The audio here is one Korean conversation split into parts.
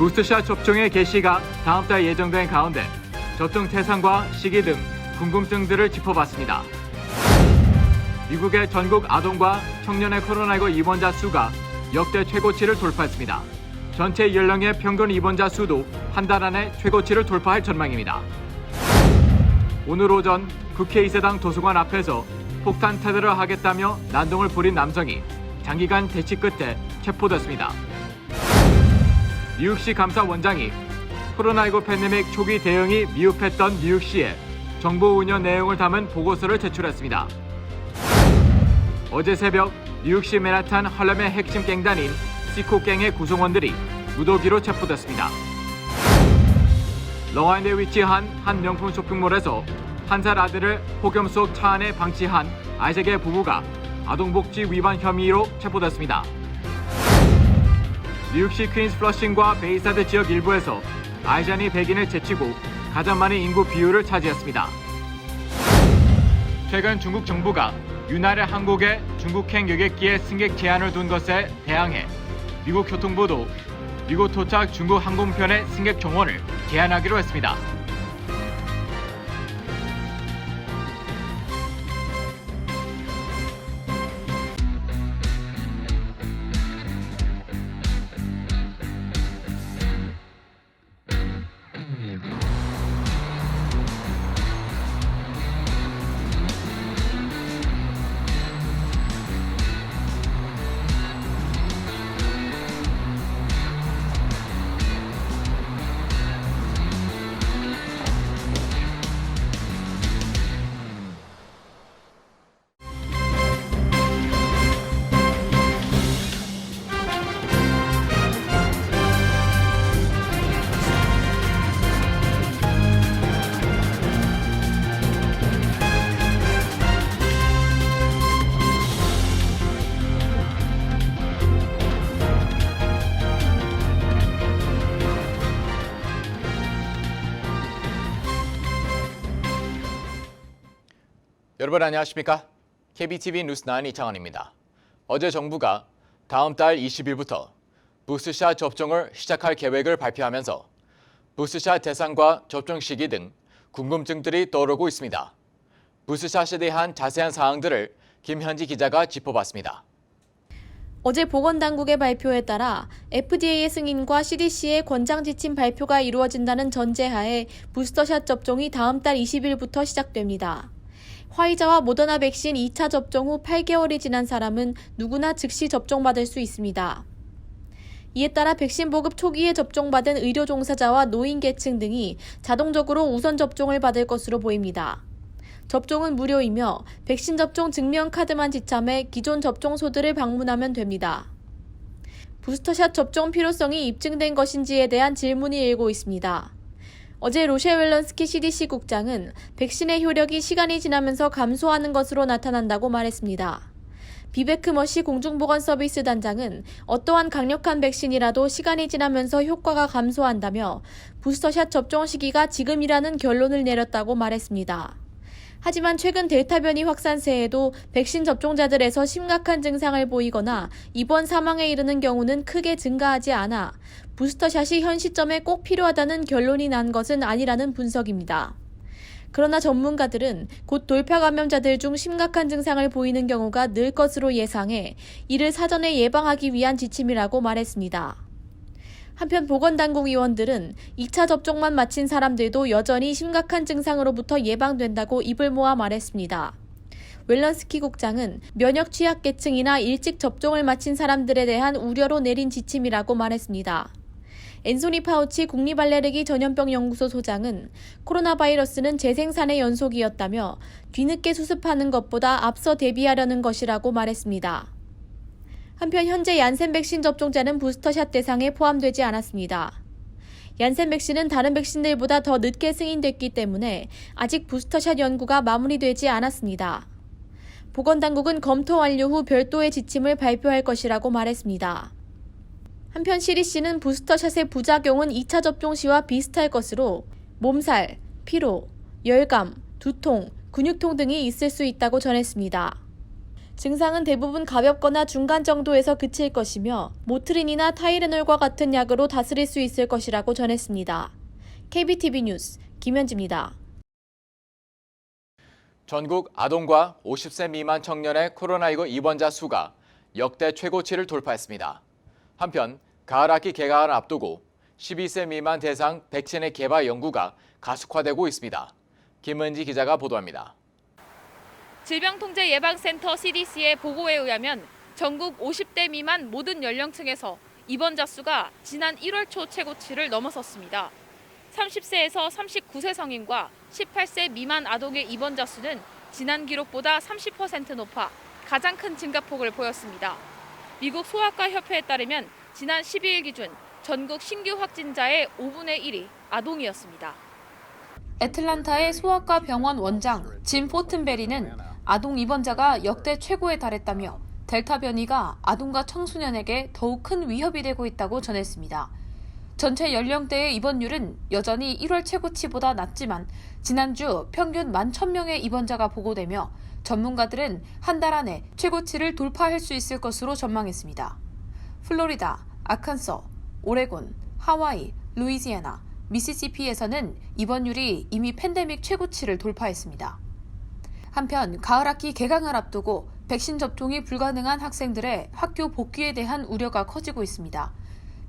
부스트샷 접종의 개시가 다음 달 예정된 가운데 접종 대상과 시기 등 궁금증들을 짚어봤습니다. 미국의 전국 아동과 청년의 코로나19 입원자 수가 역대 최고치를 돌파했습니다. 전체 연령의 평균 입원자 수도 한 달 안에 최고치를 돌파할 전망입니다. 오늘 오전 국회 이세당 도서관 앞에서 폭탄 테러를 하겠다며 난동을 부린 남성이 장기간 대치 끝에 체포됐습니다. 뉴욕시 감사원장이 코로나19 팬데믹 초기 대응이 미흡했던 뉴욕시에 정보 운영 내용을 담은 보고서를 제출했습니다. 어제 새벽 뉴욕시 맨하탄 할렘의 핵심 갱단인 시코갱의 구성원들이 무더기로 체포됐습니다. 롱아일랜드에 위치한 한 명품 쇼핑몰에서 1살 아들을 폭염 속 차 안에 방치한 아이색의 부부가 아동복지 위반 혐의로 체포됐습니다. 뉴욕시 퀸스 플러싱과 베이사드 지역 일부에서 아시안이 백인을 제치고 가장 많은 인구 비율을 차지했습니다. 최근 중국 정부가 윤활의 항공에 중국행 여객기에 승객 제한을 둔 것에 대항해 미국 교통부도 미국 도착 중국 항공편의 승객 정원을 제한하기로 했습니다. 여러분 안녕하십니까? KBTV 뉴스9 이창환입니다. 어제 정부가 다음 달 20일부터 부스트샷 접종을 시작할 계획을 발표하면서 부스트샷 대상과 접종 시기 등 궁금증들이 떠오르고 있습니다. 부스트샷에 대한 자세한 사항들을 김현지 기자가 짚어봤습니다. 어제 보건당국의 발표에 따라 FDA의 승인과 CDC의 권장 지침 발표가 이루어진다는 전제하에 부스터샷 접종이 다음 달 20일부터 시작됩니다. 화이자와 모더나 백신 2차 접종 후 8개월이 지난 사람은 누구나 즉시 접종받을 수 있습니다. 이에 따라 백신 보급 초기에 접종받은 의료 종사자와 노인 계층 등이 자동적으로 우선 접종을 받을 것으로 보입니다. 접종은 무료이며 백신 접종 증명 카드만 지참해 기존 접종소들을 방문하면 됩니다. 부스터샷 접종 필요성이 입증된 것인지에 대한 질문이 일고 있습니다. 어제 로셰 웰런스키 CDC 국장은 백신의 효력이 시간이 지나면서 감소하는 것으로 나타난다고 말했습니다. 비베크 머시 공중보건서비스 단장은 어떠한 강력한 백신이라도 시간이 지나면서 효과가 감소한다며 부스터샷 접종 시기가 지금이라는 결론을 내렸다고 말했습니다. 하지만 최근 델타 변이 확산세에도 백신 접종자들에서 심각한 증상을 보이거나 입원 사망에 이르는 경우는 크게 증가하지 않아 부스터샷이 현 시점에 꼭 필요하다는 결론이 난 것은 아니라는 분석입니다. 그러나 전문가들은 곧 돌파 감염자들 중 심각한 증상을 보이는 경우가 늘 것으로 예상해 이를 사전에 예방하기 위한 지침이라고 말했습니다. 한편 보건당국 위원들은 2차 접종만 마친 사람들도 여전히 심각한 증상으로부터 예방된다고 입을 모아 말했습니다. 웰런스키 국장은 면역 취약계층이나 일찍 접종을 마친 사람들에 대한 우려로 내린 지침이라고 말했습니다. 앤소니 파우치 국립알레르기 전염병 연구소 소장은 코로나 바이러스는 재생산의 연속이었다며 뒤늦게 수습하는 것보다 앞서 대비하려는 것이라고 말했습니다. 한편 현재 얀센 백신 접종자는 부스터샷 대상에 포함되지 않았습니다. 얀센 백신은 다른 백신들보다 더 늦게 승인됐기 때문에 아직 부스터샷 연구가 마무리되지 않았습니다. 보건당국은 검토 완료 후 별도의 지침을 발표할 것이라고 말했습니다. 한편 CDC는 부스터샷의 부작용은 2차 접종 시와 비슷할 것으로 몸살, 피로, 열감, 두통, 근육통 등이 있을 수 있다고 전했습니다. 증상은 대부분 가볍거나 중간 정도에서 그칠 것이며 모트린이나 타이레놀과 같은 약으로 다스릴 수 있을 것이라고 전했습니다. KBTV 뉴스 김현지입니다. 전국 아동과 50세 미만 청년의 코로나19 입원자 수가 역대 최고치를 돌파했습니다. 한편 가을 학기 개강을 앞두고 12세 미만 대상 백신의 개발 연구가 가속화되고 있습니다. 김은지 기자가 보도합니다. 질병통제예방센터 CDC의 보고에 의하면 전국 50대 미만 모든 연령층에서 입원자 수가 지난 1월 초 최고치를 넘어섰습니다. 30세에서 39세 성인과 18세 미만 아동의 입원자 수는 지난 기록보다 30% 높아 가장 큰 증가폭을 보였습니다. 미국 소아과 협회에 따르면 지난 12일 기준 전국 신규 확진자의 5분의 1이 아동이었습니다. 애틀란타의 소아과 병원 원장 짐 포튼베리는 아동 입원자가 역대 최고에 달했다며 델타 변이가 아동과 청소년에게 더욱 큰 위협이 되고 있다고 전했습니다. 전체 연령대의 입원율은 여전히 1월 최고치보다 낮지만 지난주 평균 11,000명의 입원자가 보고되며 전문가들은 한 달 안에 최고치를 돌파할 수 있을 것으로 전망했습니다. 플로리다, 아칸소, 오레곤, 하와이, 루이지애나, 미시시피에서는 입원율이 이미 팬데믹 최고치를 돌파했습니다. 한편 가을 학기 개강을 앞두고 백신 접종이 불가능한 학생들의 학교 복귀에 대한 우려가 커지고 있습니다.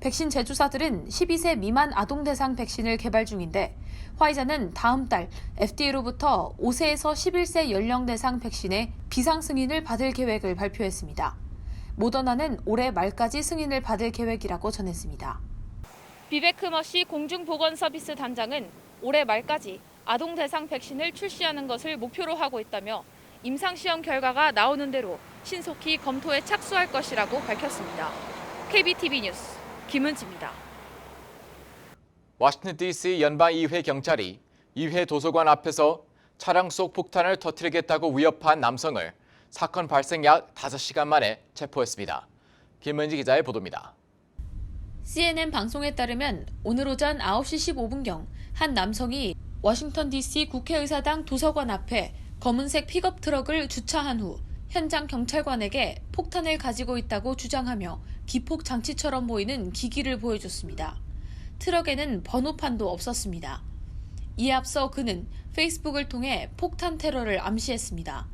백신 제조사들은 12세 미만 아동 대상 백신을 개발 중인데 화이자는 다음 달 FDA로부터 5세에서 11세 연령 대상 백신의 비상 승인을 받을 계획을 발표했습니다. 모더나는 올해 말까지 승인을 받을 계획이라고 전했습니다. 비베크 머시 공중보건서비스 단장은 올해 말까지 아동 대상 백신을 출시하는 것을 목표로 하고 있다며 임상시험 결과가 나오는 대로 신속히 검토에 착수할 것이라고 밝혔습니다. KBTV 뉴스 김은지입니다. 워싱턴 DC 연방의회 경찰이 의회 도서관 앞에서 차량 속 폭탄을 터뜨리겠다고 위협한 남성을 사건 발생 약 5시간 만에 체포했습니다. 김은지 기자의 보도입니다. CNN 방송에 따르면 오늘 오전 9시 15분경 한 남성이 워싱턴 DC 국회의사당 도서관 앞에 검은색 픽업 트럭을 주차한 후 현장 경찰관에게 폭탄을 가지고 있다고 주장하며 기폭 장치처럼 보이는 기기를 보여줬습니다. 트럭에는 번호판도 없었습니다. 이에 앞서 그는 페이스북을 통해 폭탄 테러를 암시했습니다.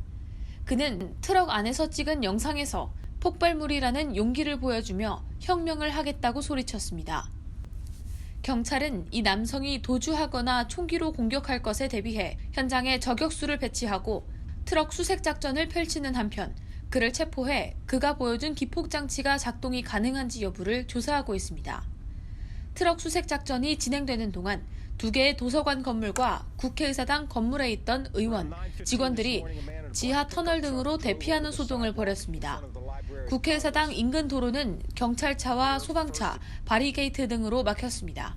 그는 트럭 안에서 찍은 영상에서 폭발물이라는 용기를 보여주며 혁명을 하겠다고 소리쳤습니다. 경찰은 이 남성이 도주하거나 총기로 공격할 것에 대비해 현장에 저격수를 배치하고 트럭 수색 작전을 펼치는 한편 그를 체포해 그가 보여준 기폭장치가 작동이 가능한지 여부를 조사하고 있습니다. 트럭 수색 작전이 진행되는 동안 2개의 도서관 건물과 국회의사당 건물에 있던 의원, 직원들이 지하 터널 등으로 대피하는 소동을 벌였습니다. 국회의사당 인근 도로는 경찰차와 소방차, 바리게이트 등으로 막혔습니다.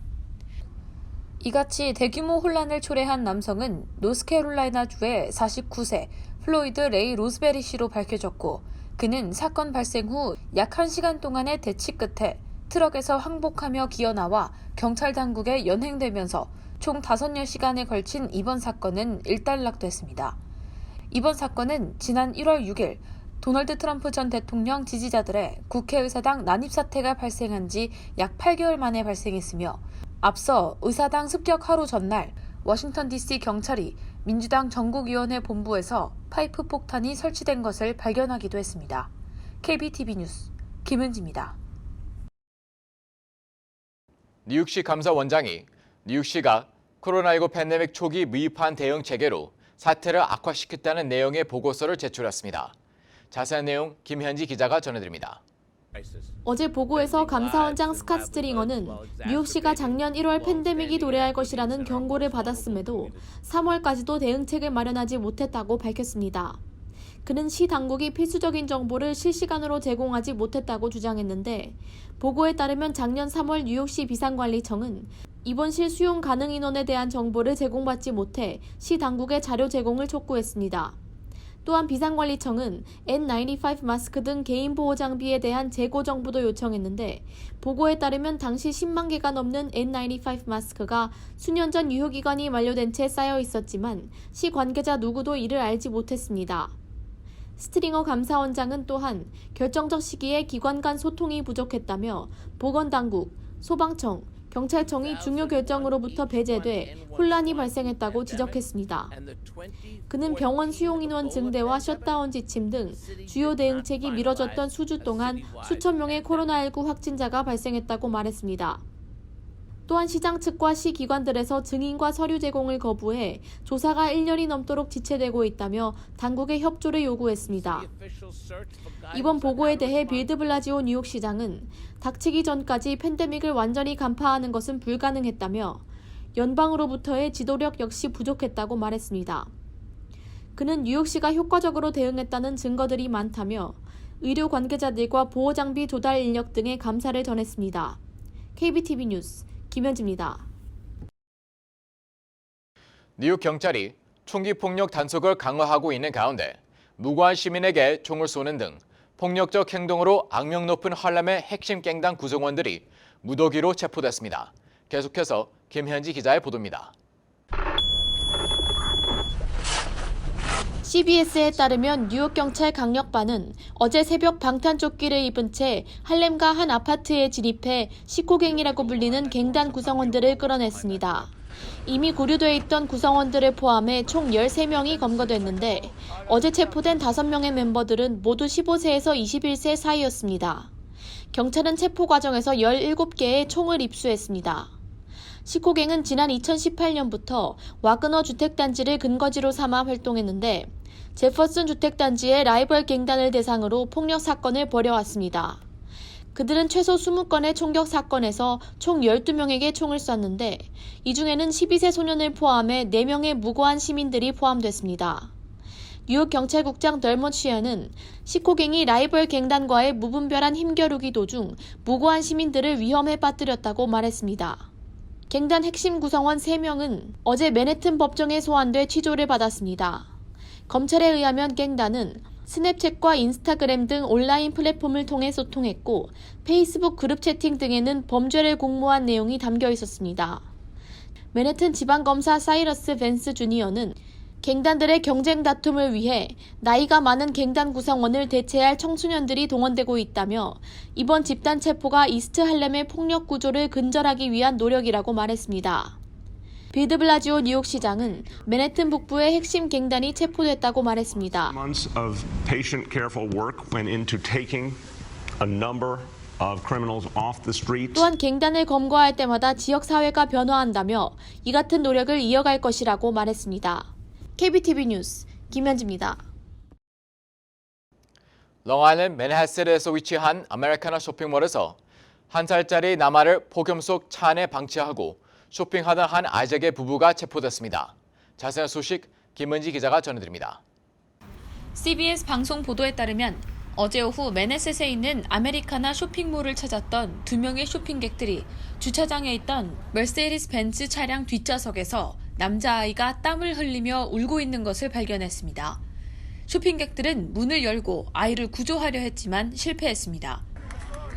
이같이 대규모 혼란을 초래한 남성은 노스캐롤라이나주의 49세 플로이드 레이 로즈베리 씨로 밝혀졌고 그는 사건 발생 후 약 1시간 동안의 대치 끝에 트럭에서 항복하며 기어나와 경찰 당국에 연행되면서 총 5시간에 걸친 이번 사건은 일단락됐습니다. 이번 사건은 지난 1월 6일 도널드 트럼프 전 대통령 지지자들의 국회의사당 난입 사태가 발생한 지 약 8개월 만에 발생했으며 앞서 의사당 습격 하루 전날 워싱턴 DC 경찰이 민주당 전국위원회 본부에서 파이프 폭탄이 설치된 것을 발견하기도 했습니다. KBTV 뉴스 김은지입니다. 뉴욕시 감사원장이 뉴욕시가 코로나19 팬데믹 초기 미흡한 대응 체계로 사태를 악화시켰다는 내용의 보고서를 제출했습니다. 자세한 내용 김현지 기자가 전해드립니다. 어제 보고에서 감사원장 스캇 스트링어는 뉴욕시가 작년 1월 팬데믹이 도래할 것이라는 경고를 받았음에도 3월까지도 대응책을 마련하지 못했다고 밝혔습니다. 그는 시 당국이 필수적인 정보를 실시간으로 제공하지 못했다고 주장했는데 보고에 따르면 작년 3월 뉴욕시 비상관리청은 입원실 수용 가능 인원에 대한 정보를 제공받지 못해 시 당국에 자료 제공을 촉구했습니다. 또한 비상관리청은 N95 마스크 등 개인 보호 장비에 대한 재고 정보도 요청했는데 보고에 따르면 당시 10만 개가 넘는 N95 마스크가 수년 전 유효기간이 만료된 채 쌓여 있었지만 시 관계자 누구도 이를 알지 못했습니다. 스트링어 감사원장은 또한 결정적 시기에 기관 간 소통이 부족했다며 보건당국, 소방청, 경찰청이 중요 결정으로부터 배제돼 혼란이 발생했다고 지적했습니다. 그는 병원 수용 인원 증대와 셧다운 지침 등 주요 대응책이 미뤄졌던 수주 동안 수천 명의 코로나19 확진자가 발생했다고 말했습니다. 또한 시장 측과 시 기관들에서 증인과 서류 제공을 거부해 조사가 1년이 넘도록 지체되고 있다며 당국의 협조를 요구했습니다. 이번 보고에 대해 빌드블라지오 뉴욕시장은 닥치기 전까지 팬데믹을 완전히 간파하는 것은 불가능했다며 연방으로부터의 지도력 역시 부족했다고 말했습니다. 그는 뉴욕시가 효과적으로 대응했다는 증거들이 많다며 의료 관계자들과 보호장비 조달 인력 등의 감사를 전했습니다. KBTV 뉴스 김현지입니다. 뉴욕 경찰이 총기 폭력 단속을 강화하고 있는 가운데 무고한 시민에게 총을 쏘는 등 폭력적 행동으로 악명 높은 할렘의 핵심 갱단 구성원들이 무더기로 체포됐습니다. 계속해서 김현지 기자의 보도입니다. CBS에 따르면 뉴욕 경찰 강력반은 어제 새벽 방탄조끼를 입은 채 할렘가 한 아파트에 진입해 식호갱이라고 불리는 갱단 구성원들을 끌어냈습니다. 이미 고류돼 있던 구성원들을 포함해 총 13명이 검거됐는데 어제 체포된 5명의 멤버들은 모두 15세에서 21세 사이였습니다. 경찰은 체포 과정에서 17개의 총을 입수했습니다. 식호갱은 지난 2018년부터 와그너 주택단지를 근거지로 삼아 활동했는데 제퍼슨 주택단지의 라이벌 갱단을 대상으로 폭력 사건을 벌여왔습니다. 그들은 최소 20건의 총격 사건에서 총 12명에게 총을 쐈는데 이 중에는 12세 소년을 포함해 4명의 무고한 시민들이 포함됐습니다. 뉴욕 경찰국장 덜먼 쉬어는 식호갱이 라이벌 갱단과의 무분별한 힘겨루기 도중 무고한 시민들을 위험에 빠뜨렸다고 말했습니다. 갱단 핵심 구성원 3명은 어제 맨해튼 법정에 소환돼 취조를 받았습니다. 검찰에 의하면 갱단은 스냅챗과 인스타그램 등 온라인 플랫폼을 통해 소통했고 페이스북 그룹 채팅 등에는 범죄를 공모한 내용이 담겨 있었습니다. 맨해튼 지방검사 사이러스 벤스 주니어는 갱단들의 경쟁 다툼을 위해 나이가 많은 갱단 구성원을 대체할 청소년들이 동원되고 있다며 이번 집단 체포가 이스트 할렘의 폭력 구조를 근절하기 위한 노력이라고 말했습니다. 빌드블라지오 뉴욕시장은 맨해튼 북부의 핵심 갱단이 체포됐다고 말했습니다. Months of patient, careful work went into taking a number of criminals off the streets. 또한 갱단을 검거할 때마다 지역사회가 변화한다며 이 같은 노력을 이어갈 것이라고 말했습니다. KBTV 뉴스 김현지입니다. 롱아일랜드 맨하탄에서 위치한 아메리카나 쇼핑몰에서 1살짜리 남아를 폭염 속 차 안에 방치하고 쇼핑하던 한 아이작의 부부가 체포됐습니다. 자세한 소식 김은지 기자가 전해드립니다. CBS 방송 보도에 따르면 어제 오후 맨해튼에 있는 아메리카나 쇼핑몰을 찾았던 2명의 쇼핑객들이 주차장에 있던 머세디스 벤츠 차량 뒷좌석에서 남자아이가 땀을 흘리며 울고 있는 것을 발견했습니다. 쇼핑객들은 문을 열고 아이를 구조하려 했지만 실패했습니다.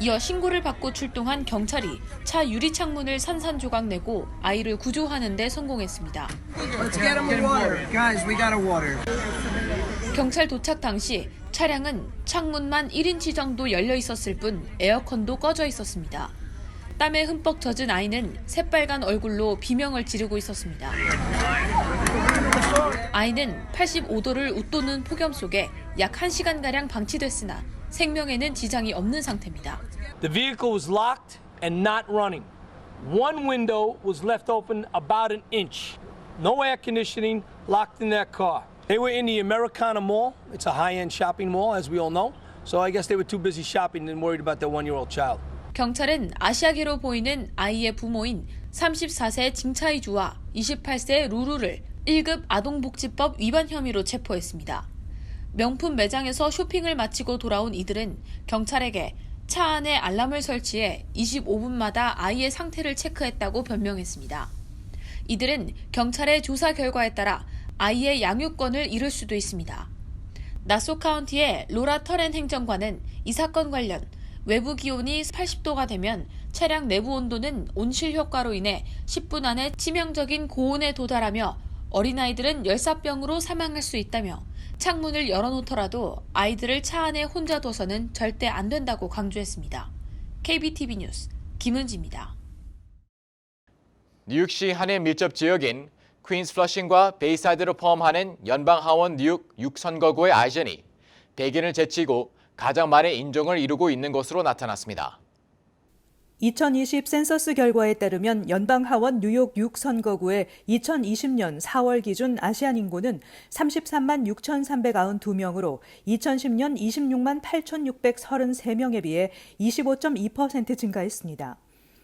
이어 신고를 받고 출동한 경찰이 차 유리창문을 산산조각 내고 아이를 구조하는 데 성공했습니다. 경찰 도착 당시 차량은 창문만 1인치 정도 열려 있었을 뿐 에어컨도 꺼져 있었습니다. 땀에 흠뻑 젖은 아이는 새빨간 얼굴로 비명을 지르고 있었습니다. 아이는 85도를 웃도는 폭염 속에 약 1시간가량 방치됐으나 생명에는 지장이 없는 상태입니다. The vehicle was locked and not running. One window was left open about an inch. No air conditioning locked in that car. They were in the Americana Mall. It's a high-end shopping mall, as we all know. So I guess they were too busy shopping and worried about their one-year-old child. 경찰은 아시아계로 보이는 아이의 부모인 34세 징차이주와 28세 루루를 1급 아동복지법 위반 혐의로 체포했습니다. 명품 매장에서 쇼핑을 마치고 돌아온 이들은 경찰에게 차 안에 알람을 설치해 25분마다 아이의 상태를 체크했다고 변명했습니다. 이들은 경찰의 조사 결과에 따라 아이의 양육권을 잃을 수도 있습니다. 나소 카운티의 로라 터렌 행정관은 이 사건 관련 외부 기온이 80도가 되면 차량 내부 온도는 온실 효과로 인해 10분 안에 치명적인 고온에 도달하며 어린아이들은 열사병으로 사망할 수 있다며 창문을 열어놓더라도 아이들을 차 안에 혼자 둬서는 절대 안 된다고 강조했습니다. KBTV 뉴스 김은지입니다. 뉴욕시 한해 밀접 지역인 퀸스 플러싱과 베이사이드를 포함하는 연방 하원 뉴욕 6선거구의 아시안이 백인을 제치고 가장 많은 인종을 이루고 있는 것으로 나타났습니다. 2020 센서스 결과에 따르면 연방 하원 뉴욕 6선거구의 2020년 4월 기준 아시안 인구는 33만 6,392명으로 2010년 26만 8,633명에 비해 25.2% 증가했습니다.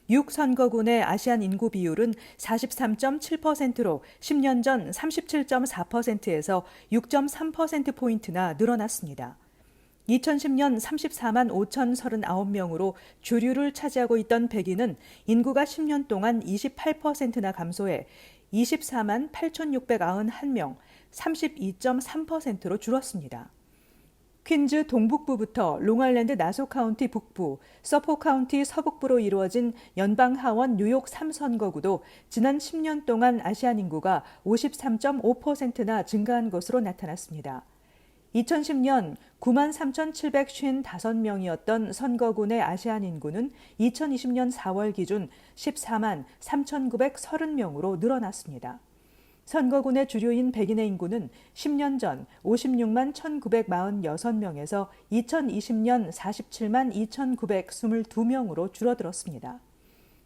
6선거구 내 아시안 인구 비율은 43.7%로 10년 전 37.4%에서 6.3%포인트나 늘어났습니다. 2010년 34만 5,039명으로 주류를 차지하고 있던 백인은 인구가 10년 동안 28%나 감소해 24만 8,691명, 32.3%로 줄었습니다. 퀸즈 동북부부터 롱아일랜드 나소 카운티 북부, 서포 카운티 서북부로 이루어진 연방 하원 뉴욕 3선거구도 지난 10년 동안 아시안 인구가 53.5%나 증가한 것으로 나타났습니다. 2010년 9만 3,755명이었던 선거구 내 아시안 인구는 2020년 4월 기준 14만 3,930명으로 늘어났습니다. 선거구 내 주류인 백인의 인구는 10년 전 56만 1,946명에서 2020년 47만 2,922명으로 줄어들었습니다.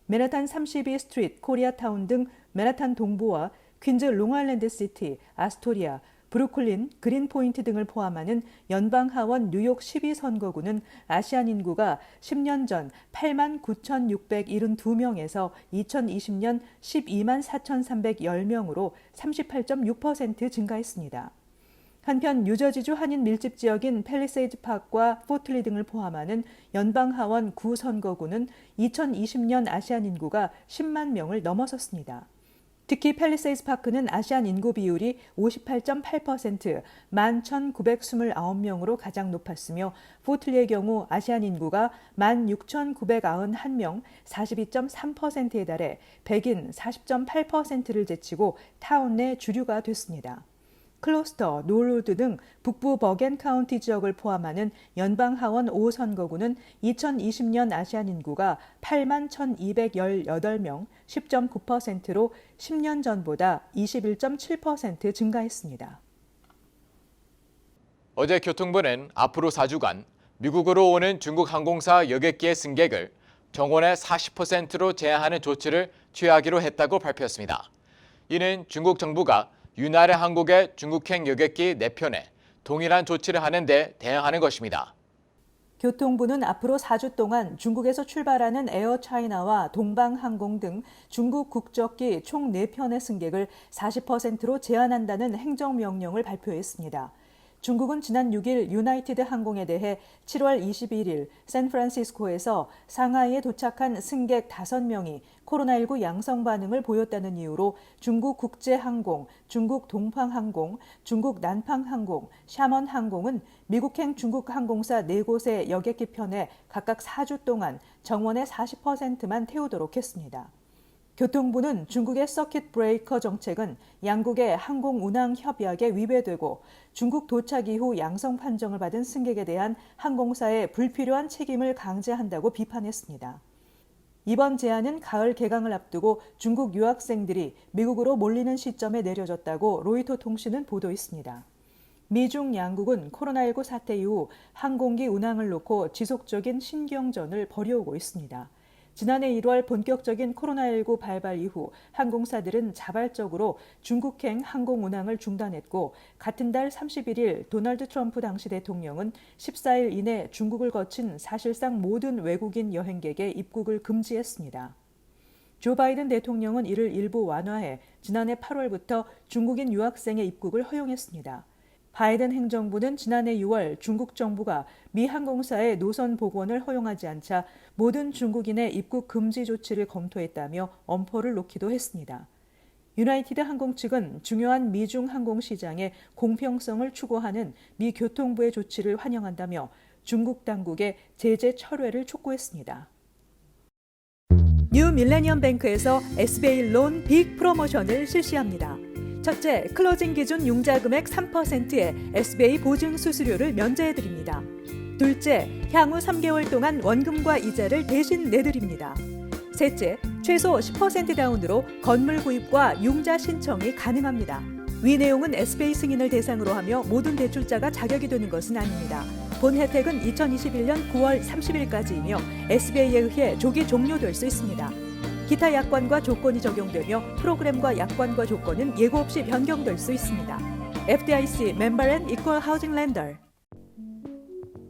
맨하탄 32 스트리트, 코리아타운 등 맨하탄 동부와 퀸즈 롱아일랜드 시티, 아스토리아, 브루클린, 그린포인트 등을 포함하는 연방 하원 뉴욕 12선거구는 아시안 인구가 10년 전 8만 9,672명에서 2020년 12만 4,310명으로 38.6% 증가했습니다. 한편 뉴저지주 한인 밀집 지역인 팰리세이드 파크와 포틀리 등을 포함하는 연방 하원 9선거구는 2020년 아시안 인구가 10만 명을 넘어섰습니다. 특히 팰리세이드 파크는 아시안 인구 비율이 58.8%, 11,929명으로 가장 높았으며 포틀리의 경우 아시안 인구가 16,991명, 42.3%에 달해 백인 40.8%를 제치고 타운 내 주류가 됐습니다. 클로스터, 노르드 등 북부 버겐 카운티 지역을 포함하는 연방 하원 5선거구는 2020년 아시안 인구가 8만 1,218명, 10.9%로 10년 전보다 21.7% 증가했습니다. 어제 교통부는 앞으로 4주간 미국으로 오는 중국 항공사 여객기의 승객을 정원의 40%로 제한하는 조치를 취하기로 했다고 발표했습니다. 이는 중국 정부가 윤활의 한국의 중국행 여객기 4편에 동일한 조치를 하는 데 대응하는 것입니다. 교통부는 앞으로 4주 동안 중국에서 출발하는 에어차이나와 동방항공 등 중국 국적기 총 4편의 승객을 40%로 제한한다는 행정명령을 발표했습니다. 중국은 지난 6일 유나이티드 항공에 대해 7월 21일 샌프란시스코에서 상하이에 도착한 승객 5명이 코로나19 양성 반응을 보였다는 이유로 중국 국제항공, 중국 동팡항공, 중국 난팡항공, 샤먼항공은 미국행 중국 항공사 4곳의 여객기 편에 각각 4주 동안 정원의 40%만 태우도록 했습니다. 교통부는 중국의 서킷 브레이커 정책은 양국의 항공 운항 협약에 위배되고 중국 도착 이후 양성 판정을 받은 승객에 대한 항공사의 불필요한 책임을 강제한다고 비판했습니다. 이번 제안은 가을 개강을 앞두고 중국 유학생들이 미국으로 몰리는 시점에 내려졌다고 로이터 통신은 보도했습니다. 미중 양국은 코로나19 사태 이후 항공기 운항을 놓고 지속적인 신경전을 벌여오고 있습니다. 지난해 1월 본격적인 코로나19 발발 이후 항공사들은 자발적으로 중국행 항공 운항을 중단했고 같은 달 31일 도널드 트럼프 당시 대통령은 14일 이내 중국을 거친 사실상 모든 외국인 여행객의 입국을 금지했습니다. 조 바이든 대통령은 이를 일부 완화해 지난해 8월부터 중국인 유학생의 입국을 허용했습니다. 바이든 행정부는 지난해 6월 중국 정부가 미 항공사의 노선 복원을 허용하지 않자 모든 중국인의 입국 금지 조치를 검토했다며 엄포를 놓기도 했습니다. 유나이티드 항공 측은 중요한 미중 항공 시장의 공평성을 추구하는 미 교통부의 조치를 환영한다며 중국 당국의 제재 철회를 촉구했습니다. 뉴 밀레니엄 뱅크에서 SBA 론 빅 프로모션을 실시합니다. 첫째, 클로징 기준 융자 금액 3%의 SBA 보증 수수료를 면제해드립니다. 둘째, 향후 3개월 동안 원금과 이자를 대신 내드립니다. 셋째, 최소 10% 다운으로 건물 구입과 융자 신청이 가능합니다. 위 내용은 SBA 승인을 대상으로 하며 모든 대출자가 자격이 되는 것은 아닙니다. 본 혜택은 2021년 9월 30일까지이며 SBA에 의해 조기 종료될 수 있습니다. 기타 약관과 조건이 적용되며 프로그램과 약관과 조건은 예고 없이 변경될 수 있습니다. FDIC Member and Equal Housing Lender.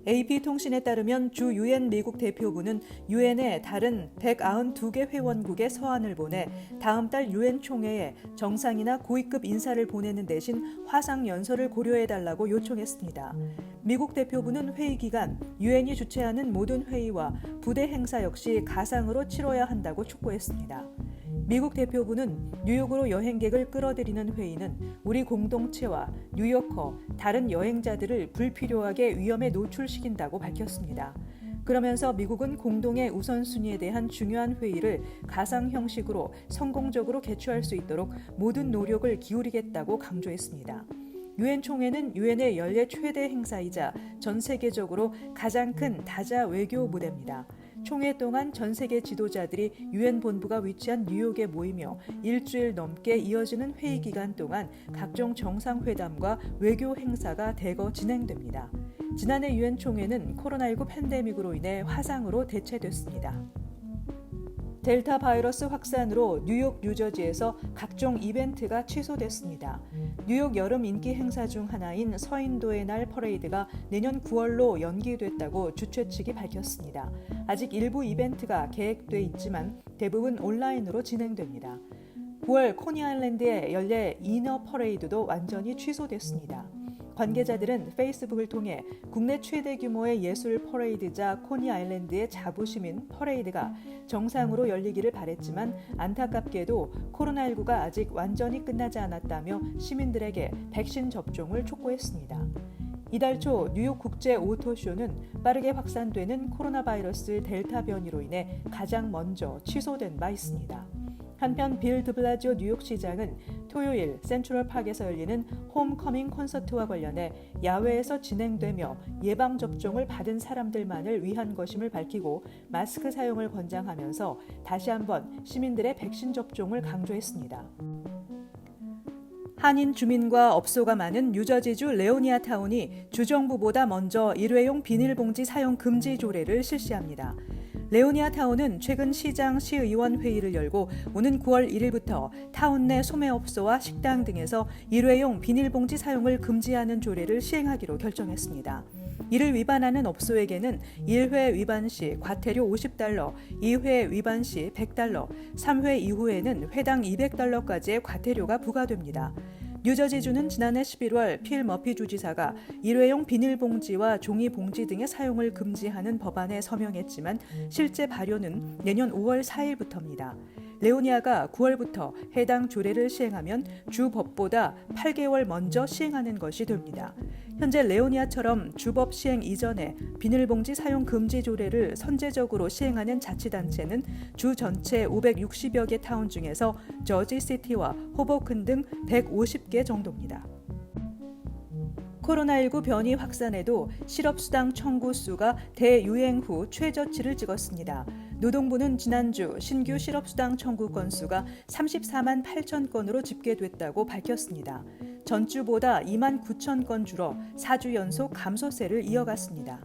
AP통신에 따르면 주 유엔 미국 대표부는 유엔의 다른 192개 회원국에 서한을 보내 다음 달 유엔 총회에 정상이나 고위급 인사를 보내는 대신 화상 연설을 고려해달라고 요청했습니다. 미국 대표부는 회의 기간 유엔이 주최하는 모든 회의와 부대 행사 역시 가상으로 치러야 한다고 촉구했습니다. 미국 대표부는 뉴욕으로 여행객을 끌어들이는 회의는 우리 공동체와 뉴요커, 다른 여행자들을 불필요하게 위험에 노출시킨다고 밝혔습니다. 그러면서 미국은 공동의 우선순위에 대한 중요한 회의를 가상 형식으로 성공적으로 개최할 수 있도록 모든 노력을 기울이겠다고 강조했습니다. 유엔 총회는 유엔의 연례 최대 행사이자 전 세계적으로 가장 큰 다자 외교 무대입니다. 총회 동안 전 세계 지도자들이 유엔 본부가 위치한 뉴욕에 모이며 일주일 넘게 이어지는 회의 기간 동안 각종 정상회담과 외교 행사가 대거 진행됩니다. 지난해 유엔 총회는 코로나19 팬데믹으로 인해 화상으로 대체됐습니다. 델타 바이러스 확산으로 뉴욕, 뉴저지에서 각종 이벤트가 취소됐습니다. 뉴욕 여름 인기 행사 중 하나인 서인도의 날 퍼레이드가 내년 9월로 연기됐다고 주최 측이 밝혔습니다. 아직 일부 이벤트가 계획돼 있지만 대부분 온라인으로 진행됩니다. 9월 코니아일랜드의 연례 이너 퍼레이드도 완전히 취소됐습니다. 관계자들은 페이스북을 통해 국내 최대 규모의 예술 퍼레이드자 코니아일랜드의 자부심인 퍼레이드가 정상으로 열리기를 바랬지만 안타깝게도 코로나19가 아직 완전히 끝나지 않았다며 시민들에게 백신 접종을 촉구했습니다. 이달 초 뉴욕 국제 오토쇼는 빠르게 확산되는 코로나 바이러스 델타 변이로 인해 가장 먼저 취소된 바 있습니다. 한편 빌 드블라지오 뉴욕시장은 토요일 센트럴파크에서 열리는 홈커밍 콘서트와 관련해 야외에서 진행되며 예방접종을 받은 사람들만을 위한 것임을 밝히고 마스크 사용을 권장하면서 다시 한번 시민들의 백신 접종을 강조했습니다. 한인 주민과 업소가 많은 뉴저지주 레오니아 타운이 주정부보다 먼저 일회용 비닐봉지 사용 금지 조례를 실시합니다. 레오니아 타운은 최근 시장 시의원 회의를 열고 오는 9월 1일부터 타운 내 소매업소와 식당 등에서 일회용 비닐봉지 사용을 금지하는 조례를 시행하기로 결정했습니다. 이를 위반하는 업소에게는 1회 위반 시 과태료 $50, 2회 위반 시 $100, 3회 이후에는 회당 $200까지의 과태료가 부과됩니다. 뉴저지주는 지난해 11월 필 머피 주지사가 일회용 비닐봉지와 종이봉지 등의 사용을 금지하는 법안에 서명했지만 실제 발효는 내년 5월 4일부터입니다. 레오니아가 9월부터 해당 조례를 시행하면 주 법보다 8개월 먼저 시행하는 것이 됩니다. 현재 레오니아처럼 주법 시행 이전에 비닐봉지 사용 금지 조례를 선제적으로 시행하는 자치단체는 주 전체 560여 개 타운 중에서 저지시티와 호보큰 등 150개 정도입니다. 코로나19 변이 확산에도 실업수당 청구 수가 대유행 후 최저치를 찍었습니다. 노동부는 지난주 신규 실업수당 청구 건수가 34만 8천 건으로 집계됐다고 밝혔습니다. 전주보다 2만 9천 건 줄어 4주 연속 감소세를 이어갔습니다.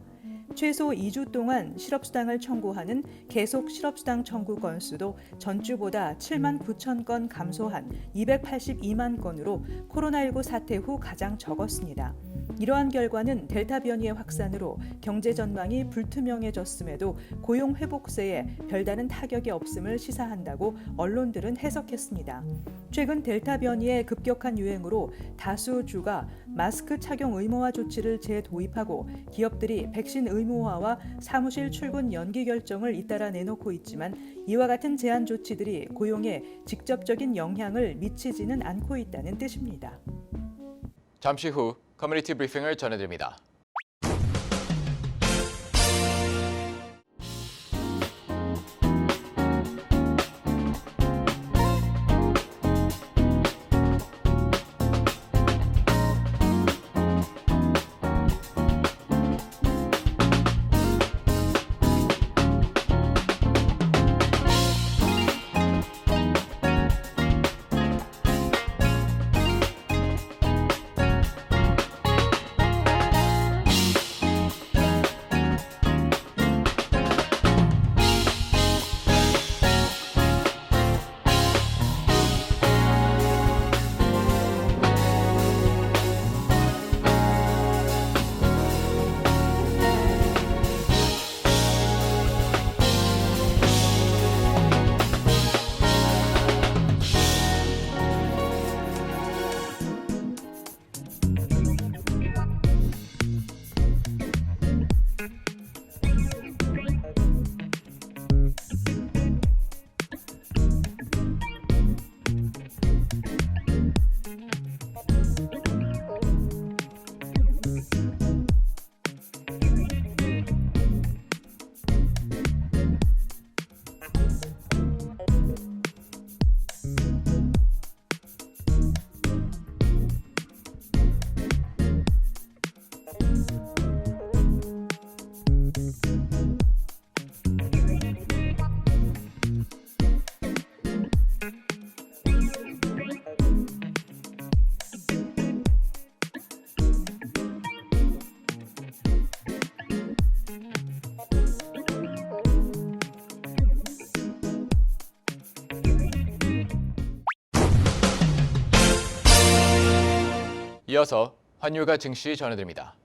최소 2주 동안 실업수당을 청구하는 계속 실업수당 청구 건수도 전주보다 7만 9천 건 감소한 282만 건으로 코로나19 사태 후 가장 적었습니다. 이러한 결과는 델타 변이의 확산으로 경제 전망이 불투명해졌음에도 고용 회복세에 별다른 타격이 없음을 시사한다고 언론들은 해석했습니다. 최근 델타 변이의 급격한 유행으로 다수 주가 마스크 착용 의무화 조치를 재도입하고 기업들이 백신 의무화와 사무실 출근 연기 결정을 잇따라 내놓고 있지만 이와 같은 제한 조치들이 고용에 직접적인 영향을 미치지는 않고 있다는 뜻입니다. 잠시 후 커뮤니티 브리핑을 전해드립니다. 이어서 환율과 증시 전해드립니다.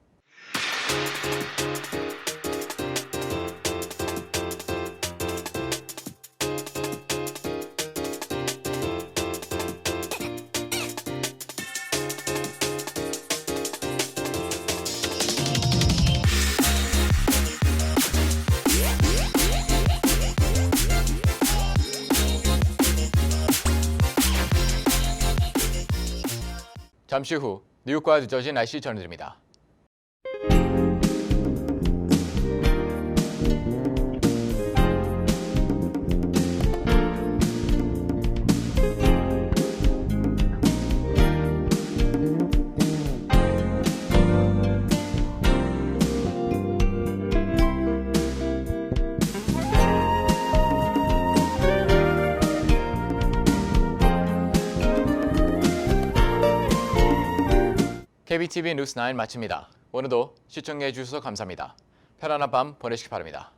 잠시 후 뉴욕과 뉴저지 날씨 전해드립니다. KBTV 뉴스 9 마칩니다. 오늘도 시청해 주셔서 감사합니다. 편안한 밤 보내시기 바랍니다.